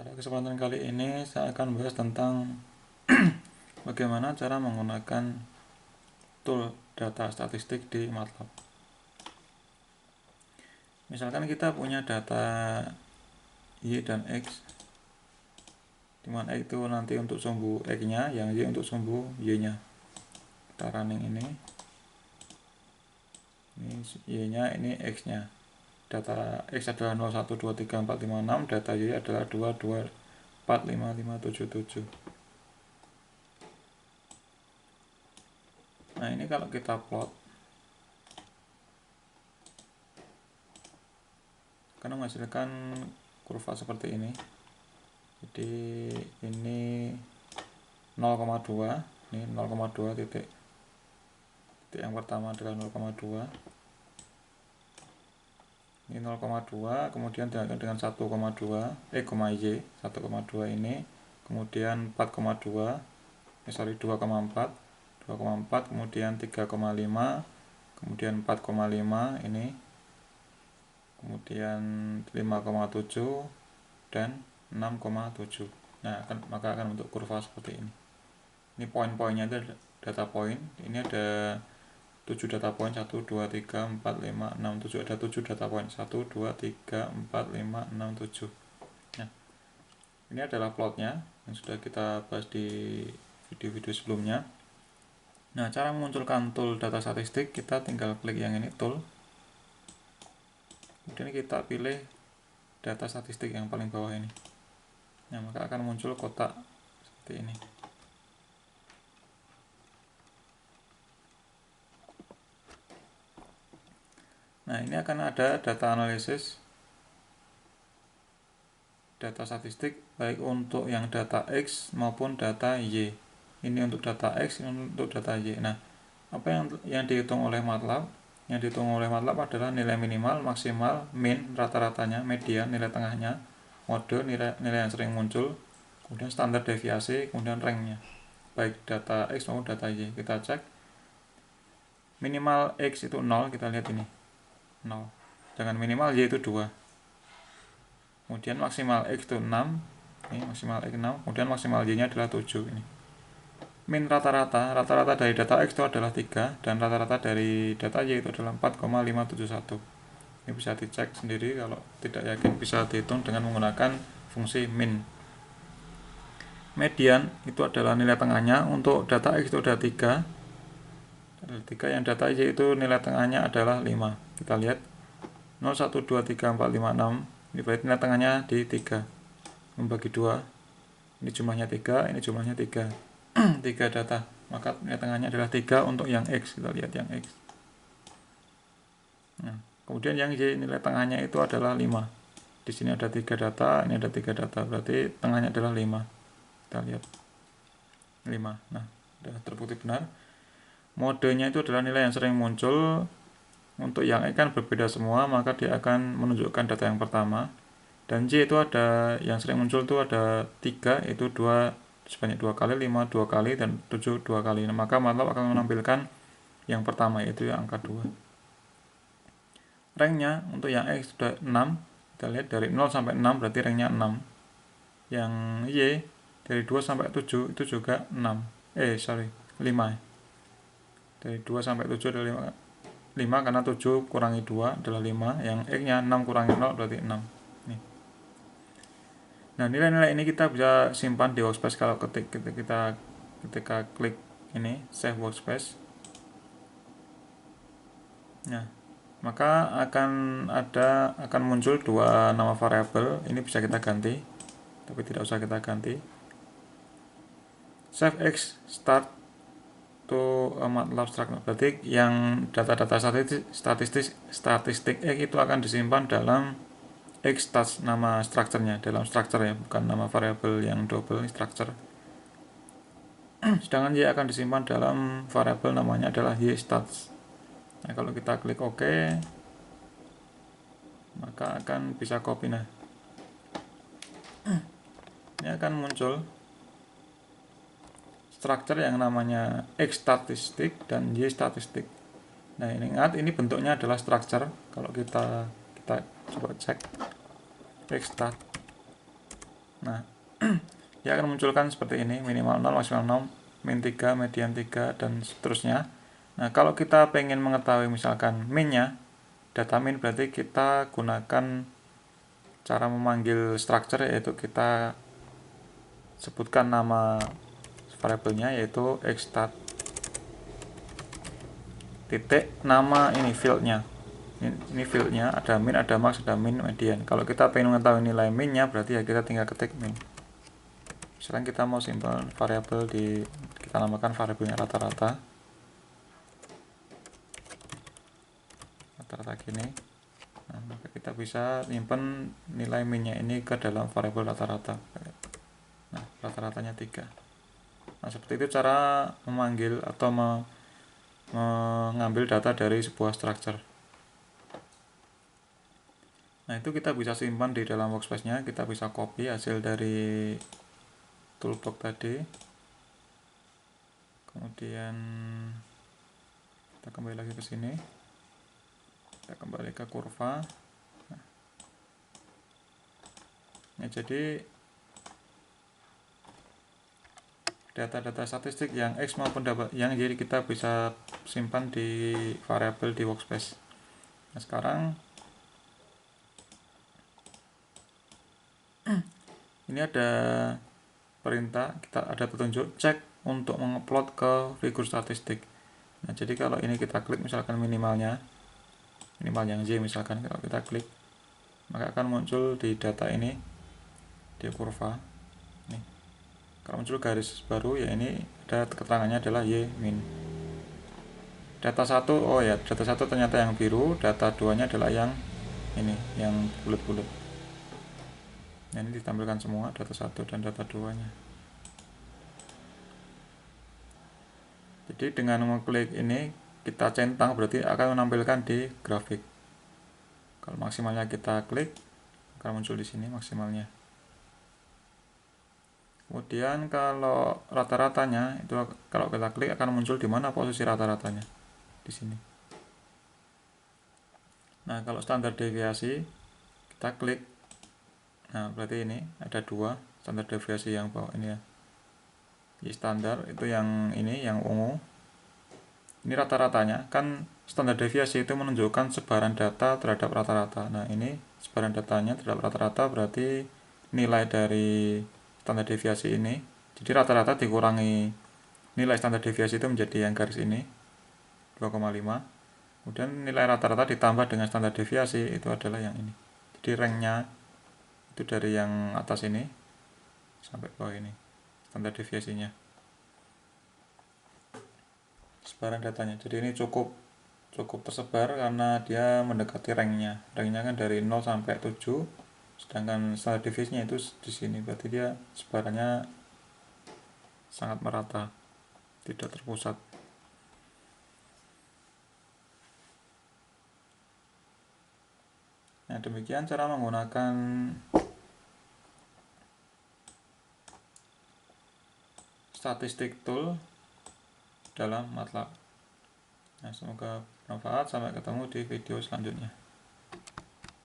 Pada kesempatan kali ini saya akan membahas tentang bagaimana cara menggunakan tool data statistik di MATLAB. Misalkan kita punya data Y dan X, dimana X itu nanti untuk sumbu X-nya, yang Y untuk sumbu Y-nya. Kita running ini Y-nya, ini X-nya. Data X adalah 0, 1, 2, 3, 4, 5, 6, data Y adalah 2, 2, 4, 5, 5, 7, 7. Nah, ini kalau kita plot akan menghasilkan kurva seperti ini. Jadi ini 0,2, ini 0,2 titik yang pertama adalah 0,2, ini 0,2, kemudian dilanjutkan dengan 1,2 Y 1,2 ini, kemudian 4,2 2,4, kemudian 3,5, kemudian 4,5 ini, kemudian 5,7 dan 6,7. Nah, maka akan bentuk kurva seperti ini. Ini poin-poinnya itu data poin. Ini ada 7 data poin, 1, 2, 3, 4, 5, 6, 7. Ada 7 data poin, 1, 2, 3, 4, 5, 6, 7. Nah, ini adalah plotnya yang sudah kita bahas di video-video sebelumnya. Nah, cara memunculkan tool data statistik, kita tinggal klik yang ini, tool. Kemudian kita pilih data statistik yang paling bawah ini. Nah, maka akan muncul kotak seperti ini. Nah, ini akan ada data analisis, data statistik, baik untuk yang data X maupun data Y. Ini untuk data X, ini untuk data Y. Nah, apa yang dihitung oleh MATLAB? Yang dihitung oleh MATLAB adalah nilai minimal, maksimal, min, rata-ratanya, median, nilai tengahnya, mode, nilai yang sering muncul, kemudian standar deviasi, kemudian ranknya, baik data X maupun data Y. Kita cek minimal X itu 0, kita lihat ini 0, jangan minimal Y itu 2, kemudian maksimal X itu 6, ini maksimal X 6, kemudian maksimal Y nya adalah 7 ini. Min rata-rata dari data X itu adalah 3, dan rata-rata dari data Y itu adalah 4,571. Ini bisa dicek sendiri, kalau tidak yakin bisa dihitung dengan menggunakan fungsi min. Median itu adalah nilai tengahnya, untuk data X itu ada 3, yang data Y itu nilai tengahnya adalah 5. Kita lihat 0, 1, 2, 3, 4, 5, 6, ini berarti nilai tengahnya di 3, membagi 2, ini jumlahnya 3, ini jumlahnya 3. 3 data, maka nilai tengahnya adalah 3 untuk yang X. Kita lihat yang X. Nah, kemudian yang Y nilai tengahnya itu adalah 5. Di sini ada 3 data, ini ada 3 data, berarti tengahnya adalah 5. Kita lihat 5. Nah, sudah terbukti benar. Modenya itu adalah nilai yang sering muncul. Untuk yang X kan berbeda semua, maka dia akan menunjukkan data yang pertama. Dan Y itu ada yang sering muncul itu ada 3, itu 2 sebanyak 2 kali, 5 2 kali, dan 7 2 kali. Nah, maka MATLAB akan menampilkan yang pertama, yaitu yang angka 2. Ranknya untuk yang X sudah 6, kita lihat dari 0 sampai 6 berarti ranknya 6. Yang Y dari 2 sampai 7 itu juga 6, 5. Dari 2 sampai 7 adalah 5 karena 7 kurangi 2 adalah 5. Yang X nya 6 kurangi 0 berarti 6. Nih. Nah, nilai-nilai ini kita bisa simpan di workspace kalau ketika klik ini save workspace. Nah, maka akan muncul 2 nama variabel. Ini bisa kita ganti, tapi tidak usah kita ganti. Save X start to MATLAB structure. Berarti yang data-data statistik X itu akan disimpan dalam Xstats, nama strukturnya, dalam structure ya, bukan nama variabel yang double, ini structure. Sedangkan Y akan disimpan dalam variabel namanya adalah Ystats. Nah, kalau kita klik OK, maka akan bisa copy. Nah, ini akan muncul structure yang namanya X statistik dan Y statistik. Nah, ini ingat, ini bentuknya adalah structure. Kalau kita coba cek Xstat. Nah, dia akan munculkan seperti ini, minimal 0, maksimal 0, min 3, median 3, dan seterusnya. Nah, kalau kita pengen mengetahui misalkan minnya, data min, berarti kita gunakan cara memanggil structure, yaitu kita sebutkan nama variabelnya, yaitu xstat titik nama ini fieldnya. Ini fieldnya, ada min, ada max, ada min, median. Kalau kita pengen mengetahui nilai minnya, berarti ya kita tinggal ketik min. Misalkan kita mau simpan variabel kita namakan variabelnya rata-rata gini. Nah, maka kita bisa simpan nilai minnya ini ke dalam variabel rata-rata. Nah, rata-ratanya 3. Nah, seperti itu cara memanggil atau mengambil data dari sebuah structure. Nah, itu kita bisa simpan di dalam workspace-nya. Kita bisa copy hasil dari toolbox tadi. Kemudian kita kembali lagi ke sini. Kita kembali ke kurva. Nah, jadi data-data statistik yang X maupun yang Y kita bisa simpan di variabel di workspace. Nah, sekarang ini ada perintah, kita ada petunjuk cek untuk mengupload ke figur statistik. Nah, jadi kalau ini kita klik misalkan minimal yang Y misalkan, kalau kita klik maka akan muncul di data ini di kurva nih. Kalau muncul garis baru, ya ini ada keterangannya adalah Y min. Data 1, oh ya, data 1 ternyata yang biru, data 2 nya adalah yang ini, yang bulat-bulat. Nah, ini ditampilkan semua data 1 dan data 2 nya. Jadi dengan mengklik ini kita centang, berarti akan menampilkan di grafik. Kalau maksimalnya kita klik akan muncul di sini maksimalnya. Kemudian kalau rata-ratanya itu kalau kita klik akan muncul di mana posisi rata-ratanya, di sini. Nah, kalau standar deviasi kita klik, nah berarti ini ada 2 standar deviasi yang bawah ini ya. Y standar itu yang ini, yang ungu. Ini rata-ratanya, kan standar deviasi itu menunjukkan sebaran data terhadap rata-rata. Nah, ini sebaran datanya terhadap rata-rata, berarti nilai dari standar deviasi ini. Jadi rata-rata dikurangi nilai standar deviasi itu menjadi yang garis ini 2,5. Kemudian nilai rata-rata ditambah dengan standar deviasi itu adalah yang ini. Jadi ranknya itu dari yang atas ini sampai bawah ini standar deviasinya, sebaran datanya. Jadi ini cukup tersebar karena dia mendekati ranknya kan dari 0 sampai 7, sedangkan standar deviasinya itu di sini, berarti dia sebarannya sangat merata, tidak terpusat. Nah, demikian cara menggunakan statistik tool dalam MATLAB. Nah, semoga bermanfaat. Sampai ketemu di video selanjutnya.